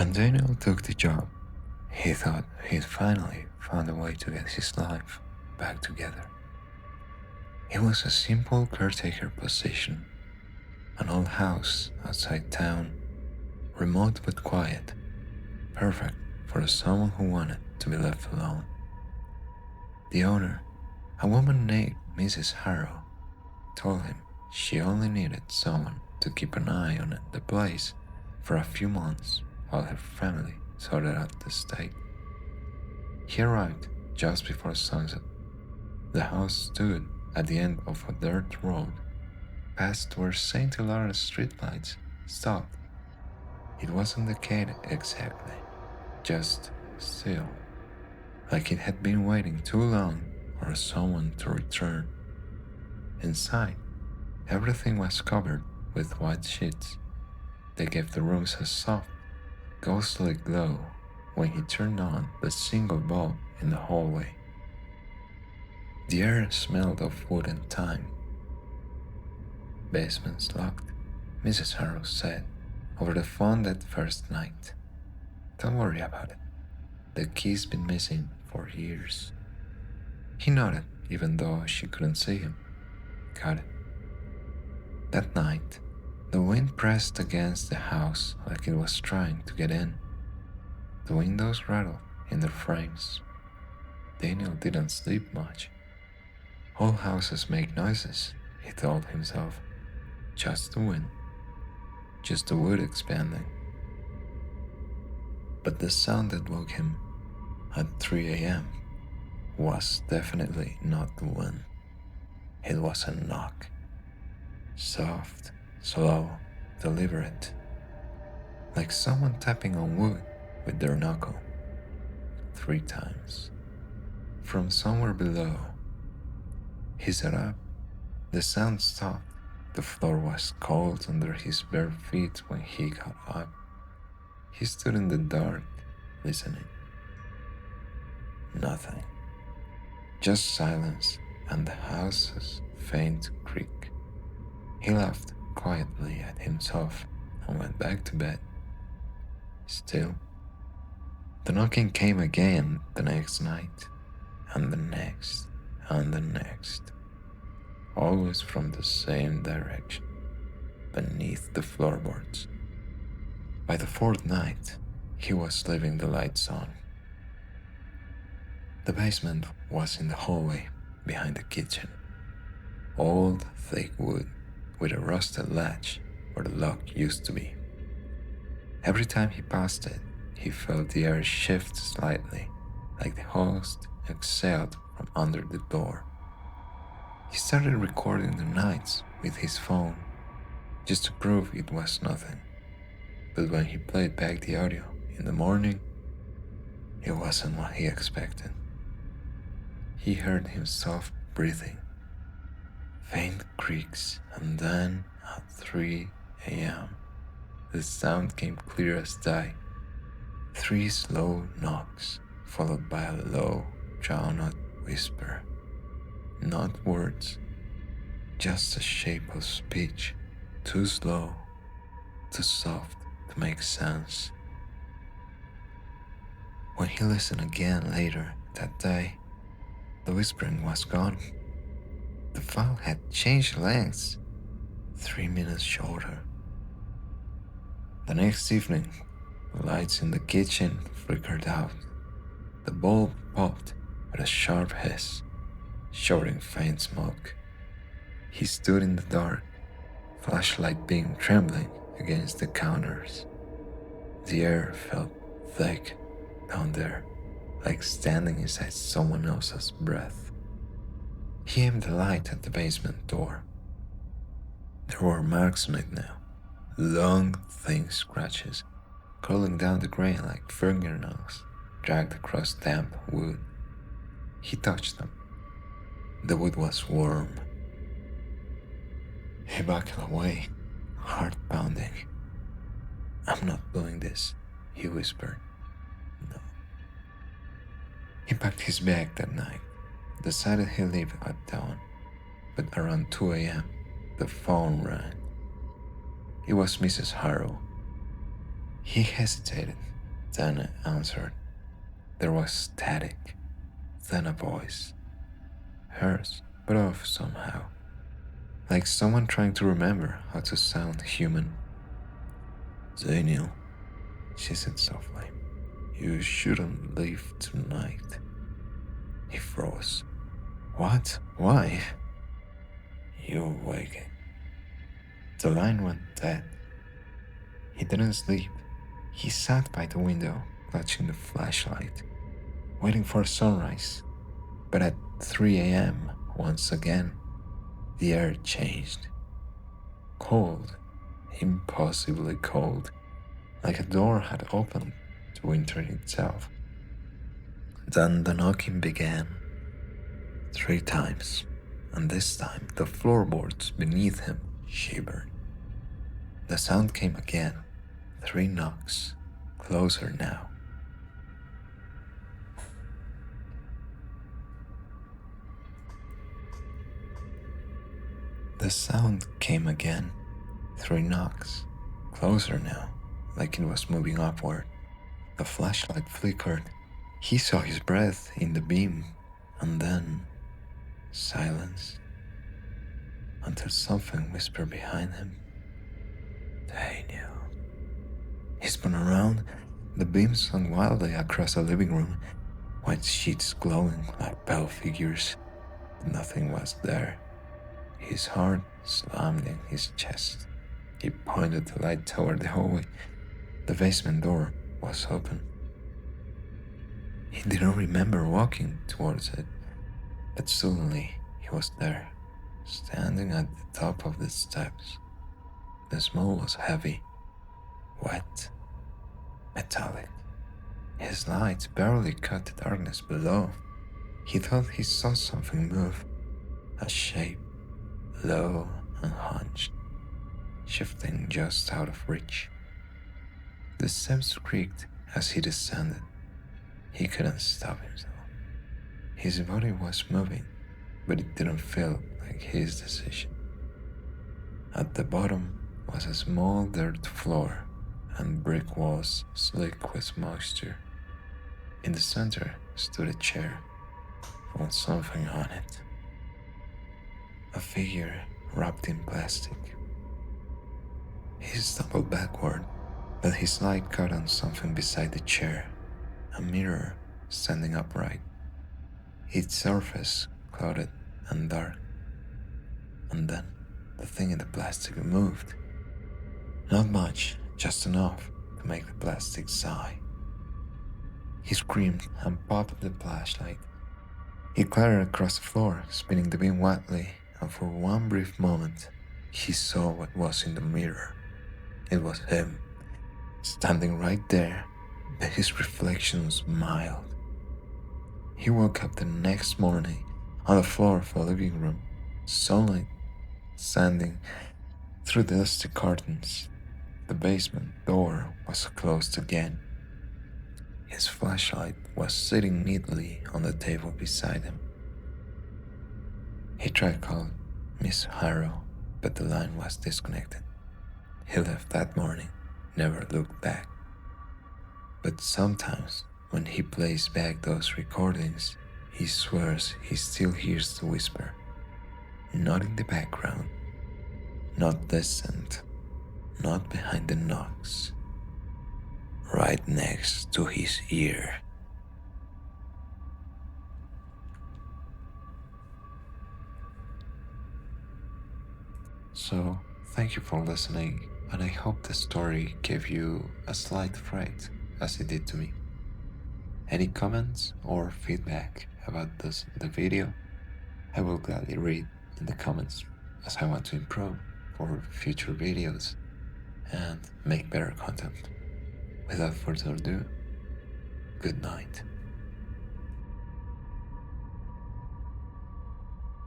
When Daniel took the job, he thought he'd finally found a way to get his life back together. It was a simple caretaker position, an old house outside town, remote but quiet, perfect for someone who wanted to be left alone. The owner, a woman named Mrs. Harrow, told him she only needed someone to keep an eye on the place for a few months while her family sorted out the estate. He arrived just before sunset. The house stood at the end of a dirt road, past where St. Elara's streetlights stopped. It wasn't decayed exactly, just still, like it had been waiting too long for someone to return. Inside, everything was covered with white sheets. They gave the rooms a soft, ghostly glow when he turned on the single bulb in the hallway. The air smelled of wood and thyme. "Basement's locked," Mrs. Harrow said over the phone that first night. "Don't worry about it. The key's been missing for years." He nodded, even though she couldn't see him. Got it. That night, the wind pressed against the house like it was trying to get in. The windows rattled in their frames. Daniel didn't sleep much. All houses make noises, he told himself. Just the wind. Just the wood expanding. But the sound that woke him at 3 a.m. was definitely not the wind. It was a knock. Soft, slow, deliberate. Like someone tapping on wood with their knuckle. 3 times. From somewhere below. He sat up. The sound stopped. The floor was cold under his bare feet when he got up. He stood in the dark, listening. Nothing. Just silence and the house's faint creak. He laughed quietly at himself and went back to bed. Still, the knocking came again the next night, and the next, and the next. Always from the same direction, beneath the floorboards. By the 4th night, he was leaving the lights on. The basement was in the hallway behind the kitchen. Old, thick wood with a rusted latch where the lock used to be. Every time he passed it, he felt the air shift slightly, like the host exhaled from under the door. He started recording the nights with his phone, just to prove it was nothing. But when he played back the audio in the morning, it wasn't what he expected. He heard himself breathing, faint creaks, and then at 3 a.m., the sound came clear as day. 3 slow knocks, followed by a low, drowned-out whisper. Not words, just a shape of speech, too slow, too soft to make sense. When he listened again later that day, the whispering was gone. The file had changed lengths, 3 minutes shorter. The next evening, the lights in the kitchen flickered out. The bulb popped with a sharp hiss, showing faint smoke. He stood in the dark, flashlight beam trembling against the counters. The air felt thick down there, like standing inside someone else's breath. He aimed the light at the basement door. There were marks on it now, long, thin scratches, crawling down the grain like fingernails dragged across damp wood. He touched them. The wood was warm. He backed away, heart pounding. "I'm not doing this," he whispered. "No." He packed his bag that night, decided he'd leave at dawn, but around 2 a.m., the phone rang. It was Mrs. Harrow. He hesitated, Then it answered. There was static, then a voice. Hers, but off somehow. Like someone trying to remember how to sound human. Daniel, she said softly, you shouldn't leave tonight. He froze. What? Why? You're waking. The line went dead. He didn't sleep. He sat by the window, clutching the flashlight, waiting for sunrise. But at 3 a.m., once again, the air changed. Cold, impossibly cold, like a door had opened to winter itself. Then the knocking began, 3 times, and this time the floorboards beneath him shivered. The sound came again, 3 knocks, closer now. The sound came again, 3 knocks, closer now, like it was moving upward. The flashlight flickered. He saw his breath in the beam, and then silence, until something whispered behind him. Daniel. He spun around. The beam swung wildly across the living room, white sheets glowing like pale figures. Nothing was there. His heart slammed in his chest. He pointed the light toward the hallway. The basement door was open. He didn't remember walking towards it, but suddenly he was there, standing at the top of the steps. The smell was heavy, wet, metallic. His light barely cut the darkness below. He thought he saw something move, a shape, low and hunched, shifting just out of reach. The steps creaked as he descended. He couldn't stop himself. His body was moving, but it didn't feel like his decision. At the bottom was a small dirt floor and brick walls slick with moisture. In the center stood a chair with something on it. A figure wrapped in plastic. He stumbled backward, but his light caught on something beside the chair, a mirror standing upright, its surface clouded and dark. And then the thing in the plastic moved. Not much, just enough to make the plastic sigh. He screamed and popped the flashlight. He clattered across the floor, spinning the beam wildly, and for one brief moment, he saw what was in the mirror. It was him, standing right there, but his reflection smiled. He woke up the next morning on the floor of the living room, sunlight sanding through the dusty curtains. The basement door was closed again. His flashlight was sitting neatly on the table beside him. He tried calling Miss Harrow, but the line was disconnected. He left that morning, never looked back. But sometimes, when he plays back those recordings, he swears he still hears the whisper. Not in the background, not distant, not behind the knocks, right next to his ear. So, thank you for listening, and I hope the story gave you a slight fright, as it did to me. Any comments or feedback about the video, I will gladly read in the comments, as I want to improve for future videos and make better content. Without further ado, good night.